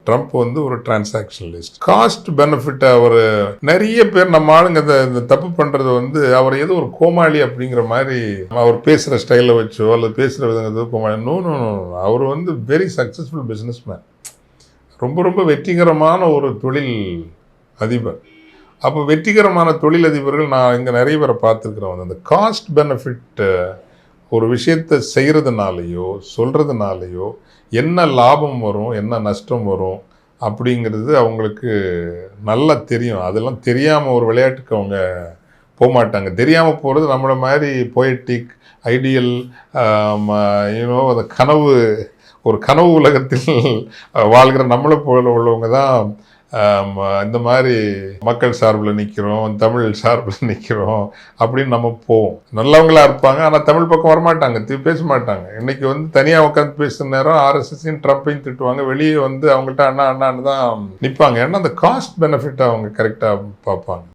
Trump வந்து ஒரு டிரான்சாக்ஷனலிஸ்ட். Cost benefit அவர் நிறைய பேர் நம்ம ஆளுங்க இந்த தப்பு பண்றது வந்து அவர் ஏதோ ஒரு கோமாளி அப்படிங்கிற மாதிரி அவர் பேசுற ஸ்டைல வச்சோ அல்லது பேசுற விதங்கிறது கோமாளி. நோ, அவர் வந்து வெரி சக்சஸ்ஃபுல் பிசினஸ் மேன். ரொம்ப ரொம்ப வெற்றிகரமான ஒரு தொழில் அதிபர். அப்போ வெற்றிகரமான தொழிலதிபர்கள் நான் இங்கே நிறைய பேரை பார்த்துருக்குறேன். அந்த காஸ்ட் பெனிஃபிட் ஒரு விஷயத்தை செய்கிறதுனாலையோ சொல்கிறதுனாலையோ என்ன லாபம் வரும் என்ன நஷ்டம் வரும் அப்படிங்கிறது அவங்களுக்கு நல்லா தெரியும். அதெல்லாம் தெரியாமல் ஒரு விளையாட்டுக்கு அவங்க போகமாட்டாங்க. தெரியாமல் போகிறது நம்மளை மாதிரி பொயட்டிக் ஐடியல் அந்த கனவு ஒரு கனவு உலகத்தில் வாழ்கிற நம்மளை போல உள்ளவங்க தான் இந்த மாதிரி மக்கள் சார்பில் நிற்கிறோம், தமிழ் சார்பில் நிற்கிறோம் அப்படின்னு நம்ம போவோம். நல்லவங்களா இருப்பாங்க, ஆனால் தமிழ் பக்கம் வரமாட்டாங்க, பேச மாட்டாங்க. இன்னைக்கு வந்து தனியாக உட்காந்து பேசுகிற நேரம் ஆர்எஸ்எஸ்ஸையும் ட்ரம்ப்பையும் திட்டுவாங்க. வெளியே வந்து அவங்கள்ட்ட அண்ணான்னு தான் நிற்பாங்க. ஏன்னா அந்த காஸ்ட் பெனிஃபிட் அவங்க கரெக்டாக பார்ப்பாங்க.